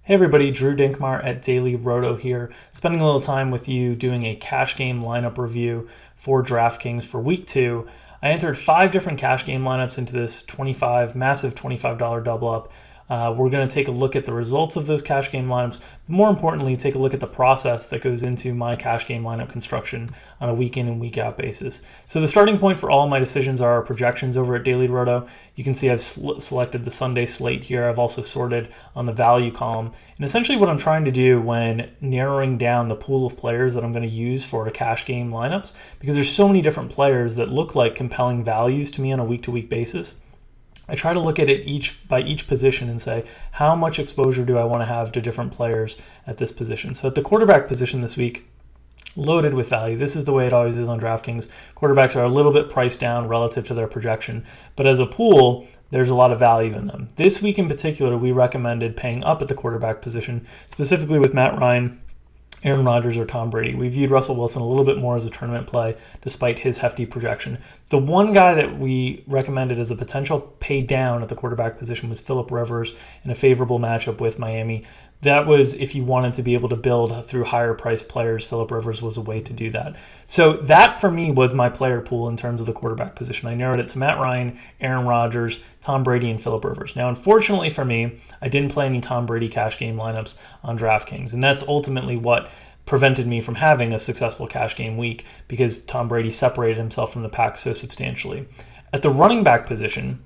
Hey everybody, Drew Dinkmeyer at DailyRoto here, spending a little time with you doing a cash game lineup review for DraftKings for week 2. I entered 5 different cash game lineups into this massive $25 double up. We're going to take a look at the results of those cash game lineups, but more importantly, take a look at the process that goes into my cash game lineup construction on a week in and week out basis. So the starting point for all of my decisions are our projections over at DailyRoto. You can see I've selected the Sunday slate here. I've also sorted on the value column. And essentially what I'm trying to do when narrowing down the pool of players that I'm going to use for a cash game lineups, because there's so many different players that look like compelling values to me on a week-to-week basis, I try to look at it by each position and say, how much exposure do I want to have to different players at this position? So at the quarterback position this week, loaded with value. This is the way it always is on DraftKings. Quarterbacks are a little bit priced down relative to their projection, but as a pool, there's a lot of value in them. This week in particular, we recommended paying up at the quarterback position, specifically with Matt Ryan, Aaron Rodgers, or Tom Brady. We viewed Russell Wilson a little bit more as a tournament play despite his hefty projection. The one guy that we recommended as a potential pay down at the quarterback position was Philip Rivers in a favorable matchup with Miami. That was if you wanted to be able to build through higher priced players, Philip Rivers was a way to do that. So that for me was my player pool in terms of the quarterback position. I narrowed it to Matt Ryan, Aaron Rodgers, Tom Brady, and Philip Rivers. Now, unfortunately for me, I didn't play any Tom Brady cash game lineups on DraftKings, and that's ultimately what prevented me from having a successful cash game week because Tom Brady separated himself from the pack so substantially. At the running back position,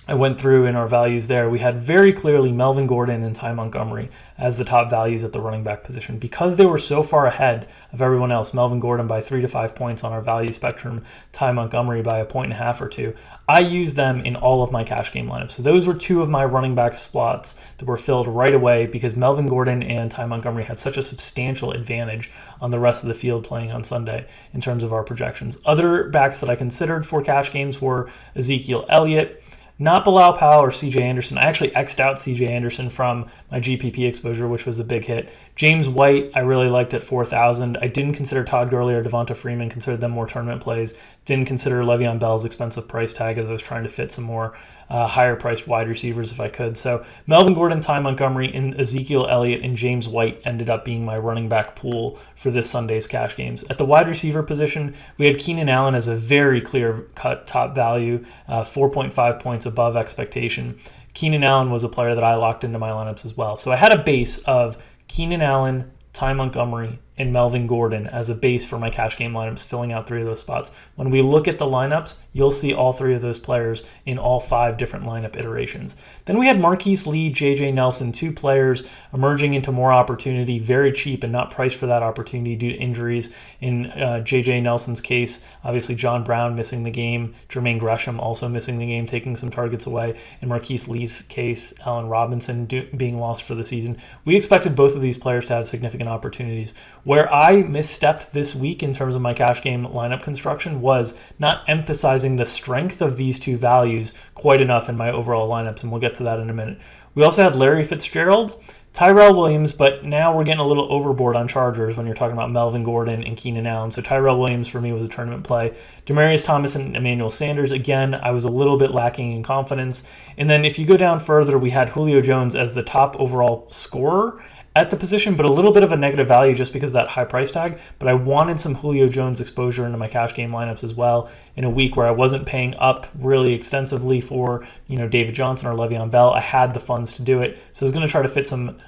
I went through in our values there. We had very clearly Melvin Gordon and Ty Montgomery as the top values at the running back position. Because they were so far ahead of everyone else, Melvin Gordon by 3 to 5 points on our value spectrum, Ty Montgomery by 1.5 or 2, I used them in all of my cash game lineups. So those were 2 of my running back slots that were filled right away because Melvin Gordon and Ty Montgomery had such a substantial advantage on the rest of the field playing on Sunday in terms of our projections. Other backs that I considered for cash games were Ezekiel Elliott, not Bilal Powell or CJ Anderson. I actually X'd out CJ Anderson from my GPP exposure, which was a big hit. James White, I really liked at 4,000. I didn't consider Todd Gurley or Devonta Freeman, considered them more tournament plays. Didn't consider Le'Veon Bell's expensive price tag as I was trying to fit some more higher priced wide receivers if I could. So Melvin Gordon, Ty Montgomery, and Ezekiel Elliott and James White ended up being my running back pool for this Sunday's cash games. At the wide receiver position, we had Keenan Allen as a very clear cut top value, 4.5 points above expectation. Keenan Allen was a player that I locked into my lineups as well. So I had a base of Keenan Allen, Ty Montgomery, and Melvin Gordon as a base for my cash game lineups, filling out 3 of those spots. When we look at the lineups, you'll see all 3 of those players in all 5 different lineup iterations. Then we had Marquise Lee, J.J. Nelson, 2 players emerging into more opportunity, very cheap and not priced for that opportunity due to injuries. In J.J. Nelson's case, obviously John Brown missing the game, Jermaine Gresham also missing the game, taking some targets away. In Marquise Lee's case, Allen Robinson being lost for the season. We expected both of these players to have significant opportunities. Where I misstepped this week in terms of my cash game lineup construction was not emphasizing the strength of these 2 values quite enough in my overall lineups, and we'll get to that in a minute. We also had Larry Fitzgerald, Tyrell Williams, but now we're getting a little overboard on Chargers when you're talking about Melvin Gordon and Keenan Allen. So Tyrell Williams for me was a tournament play. Demaryius Thomas and Emmanuel Sanders, again, I was a little bit lacking in confidence. And then if you go down further, we had Julio Jones as the top overall scorer at the position, but a little bit of a negative value just because of that high price tag. But I wanted some Julio Jones exposure into my cash game lineups as well in a week where I wasn't paying up really extensively for David Johnson or Le'Veon Bell. I had the funds to do it, so I was going to try to fit some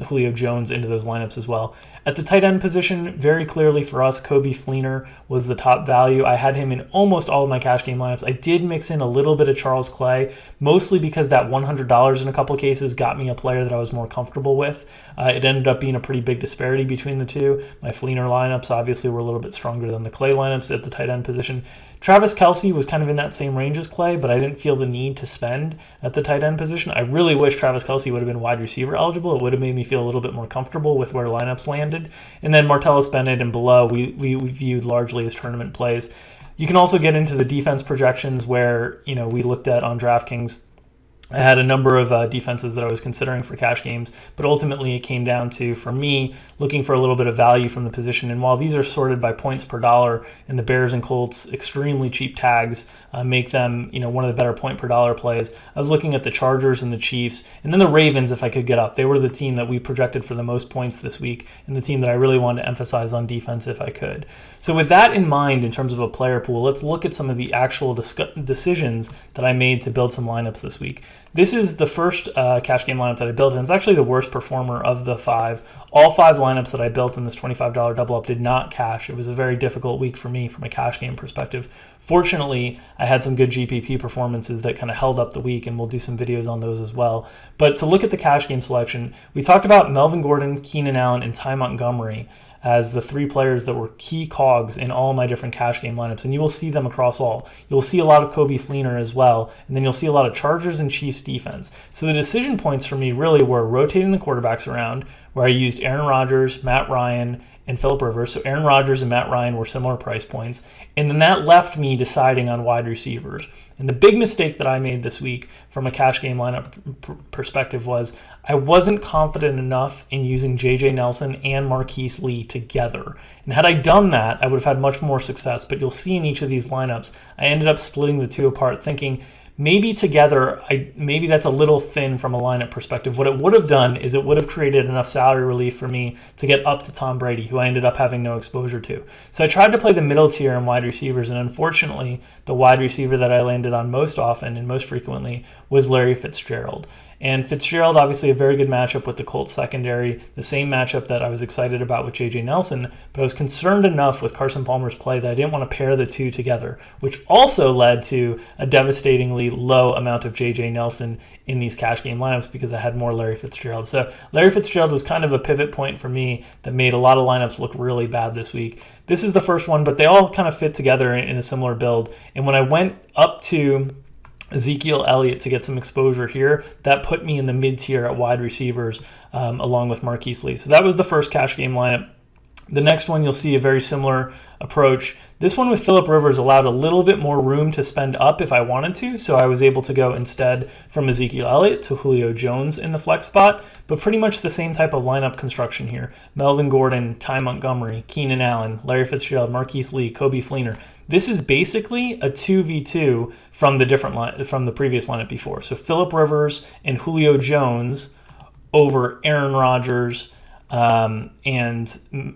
Julio Jones into those lineups as well. At the tight end position, very clearly for us, Coby Fleener was the top value. I had him in almost all of my cash game lineups. I did mix in a little bit of Charles Clay, mostly because that $100 in a couple of cases got me a player that I was more comfortable with. It ended up being a pretty big disparity between the 2. My Fleener lineups obviously were a little bit stronger than the Clay lineups at the tight end position. Travis Kelce was kind of in that same range as Clay, but I didn't feel the need to spend at the tight end position. I really wish Travis Kelce would have been wide receiver eligible. It would have made me feel a little bit more comfortable with where lineups landed. And then Martellus Bennett and below, we viewed largely as tournament plays. You can also get into the defense projections where we looked at on DraftKings I had a number of defenses that I was considering for cash games, but ultimately it came down to, for me, looking for a little bit of value from the position. And while these are sorted by points per dollar, and the Bears and Colts extremely cheap tags make them, one of the better point per dollar plays, I was looking at the Chargers and the Chiefs, and then the Ravens if I could get up. They were the team that we projected for the most points this week, and the team that I really wanted to emphasize on defense if I could. So with that in mind, in terms of a player pool, let's look at some of the actual decisions that I made to build some lineups this week. This is the first cash game lineup that I built, and it's actually the worst performer of the 5. All 5 lineups that I built in this $25 double up did not cash. It was a very difficult week for me from a cash game perspective. Fortunately, I had some good GPP performances that kind of held up the week, and we'll do some videos on those as well. But to look at the cash game selection, we talked about Melvin Gordon, Keenan Allen, and Ty Montgomery as the 3 players that were key cogs in all my different cash game lineups, and you will see them across all. You'll see a lot of Coby Fleener as well, and then you'll see a lot of Chargers and Chiefs defense. So the decision points for me really were rotating the quarterbacks around, where I used Aaron Rodgers, Matt Ryan, and Phillip Rivers. So Aaron Rodgers and Matt Ryan were similar price points. And then that left me deciding on wide receivers. And the big mistake that I made this week from a cash game lineup perspective was I wasn't confident enough in using J.J. Nelson and Marquise Lee together. And had I done that, I would have had much more success. But you'll see in each of these lineups, I ended up splitting the 2 apart, thinking maybe together, maybe that's a little thin from a lineup perspective. What it would have done is it would have created enough salary relief for me to get up to Tom Brady, who I ended up having no exposure to. So I tried to play the middle tier in wide receivers, and unfortunately, the wide receiver that I landed on most often and most frequently was Larry Fitzgerald. And Fitzgerald, obviously a very good matchup with the Colts secondary, the same matchup that I was excited about with J.J. Nelson, but I was concerned enough with Carson Palmer's play that I didn't want to pair the 2 together, which also led to a devastatingly low amount of J.J. Nelson in these cash game lineups because I had more Larry Fitzgerald. So Larry Fitzgerald was kind of a pivot point for me that made a lot of lineups look really bad this week. This is the first one, but they all kind of fit together in a similar build. And when I went up to Ezekiel Elliott to get some exposure here, that put me in the mid-tier at wide receivers along with Marquise Lee. So that was the first cash game lineup. The next one, you'll see a very similar approach. This one with Phillip Rivers allowed a little bit more room to spend up if I wanted to, so I was able to go instead from Ezekiel Elliott to Julio Jones in the flex spot, but pretty much the same type of lineup construction here. Melvin Gordon, Ty Montgomery, Keenan Allen, Larry Fitzgerald, Marquise Lee, Coby Fleener. This is basically a 2v2 from the previous lineup before. So Phillip Rivers and Julio Jones over Aaron Rodgers and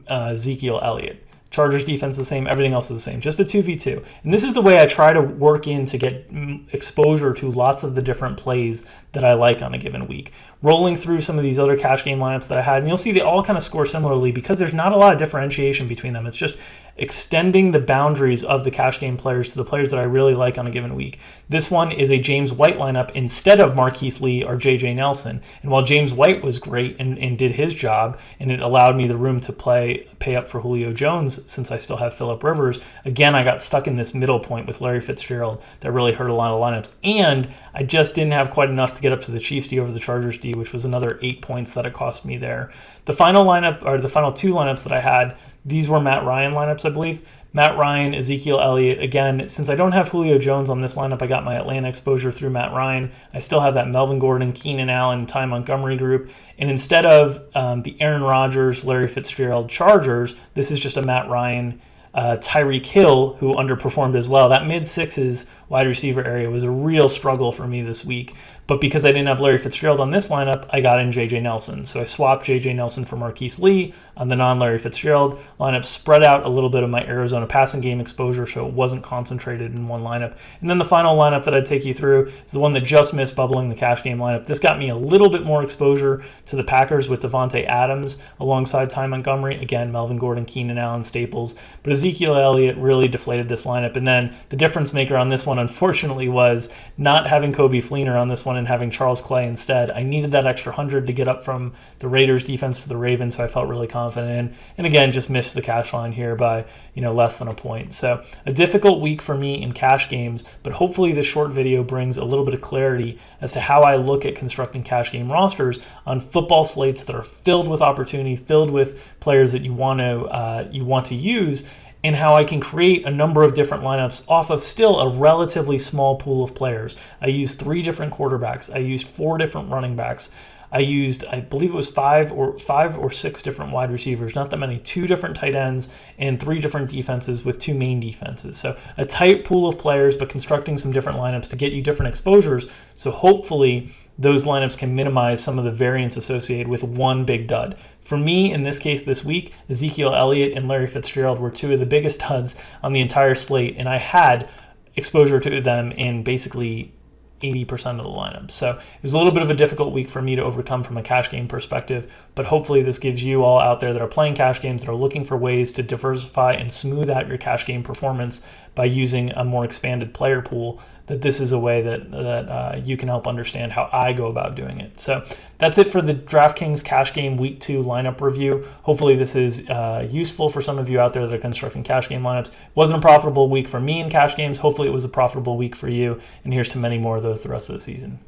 Ezekiel Elliott. Chargers defense the same, everything else is the same, just a 2v2. And this is the way I try to work in to get exposure to lots of the different plays that I like on a given week. Rolling through some of these other cash game lineups that I had, and you'll see they all kind of score similarly because there's not a lot of differentiation between them. It's just extending the boundaries of the cash game players to the players that I really like on a given week. This one is a James White lineup instead of Marquise Lee or J.J. Nelson. And while James White was great and did his job, and it allowed me the room to pay up for Julio Jones since I still have Phillip Rivers, again, I got stuck in this middle point with Larry Fitzgerald that really hurt a lot of lineups. And I just didn't have quite enough to get up to the Chiefs D over the Chargers D, which was another 8 points that it cost me there. The final lineup, or the final 2 lineups that I had, these were Matt Ryan lineups, I believe. Matt Ryan, Ezekiel Elliott. Again, since I don't have Julio Jones on this lineup, I got my Atlanta exposure through Matt Ryan. I still have that Melvin Gordon, Keenan Allen, Ty Montgomery group. And instead of the Aaron Rodgers, Larry Fitzgerald Chargers, this is just a Matt Ryan, Tyreek Hill, who underperformed as well. That mid-6s wide receiver area was a real struggle for me this week. But because I didn't have Larry Fitzgerald on this lineup, I got in J.J. Nelson. So I swapped J.J. Nelson for Marquise Lee on the non-Larry Fitzgerald lineup, spread out a little bit of my Arizona passing game exposure so it wasn't concentrated in one lineup. And then the final lineup that I'd take you through is the one that just missed bubbling, the cash game lineup. This got me a little bit more exposure to the Packers with Devontae Adams alongside Ty Montgomery. Again, Melvin Gordon, Keenan Allen, staples. But Ezekiel Elliott really deflated this lineup. And then the difference maker on this one, unfortunately, was not having Coby Fleener on this one and having Charles Clay instead. I needed that extra 100 to get up from the Raiders defense to the Ravens, so I felt really confident in. And again, just missed the cash line here by less than a point. So a difficult week for me in cash games, but hopefully this short video brings a little bit of clarity as to how I look at constructing cash game rosters on football slates that are filled with opportunity, filled with players that you want to use. and how I can create a number of different lineups off of still a relatively small pool of players. I used 3 different quarterbacks. I used 4 different running backs. I used, I believe it was 5 or 6 different wide receivers, not that many, 2 different tight ends, and 3 different defenses with 2 main defenses. So a tight pool of players, but constructing some different lineups to get you different exposures. So hopefully those lineups can minimize some of the variance associated with one big dud. For me, in this case this week, Ezekiel Elliott and Larry Fitzgerald were 2 of the biggest duds on the entire slate, and I had exposure to them in basically 80% of the lineup. So it was a little bit of a difficult week for me to overcome from a cash game perspective, but hopefully this gives you all out there that are playing cash games, that are looking for ways to diversify and smooth out your cash game performance by using a more expanded player pool, that this is a way that you can help understand how I go about doing it. So that's it for the DraftKings cash game week 2 lineup review. Hopefully this is useful for some of you out there that are constructing cash game lineups. It wasn't a profitable week for me in cash games. Hopefully it was a profitable week for you, and here's to many more of those the rest of the season.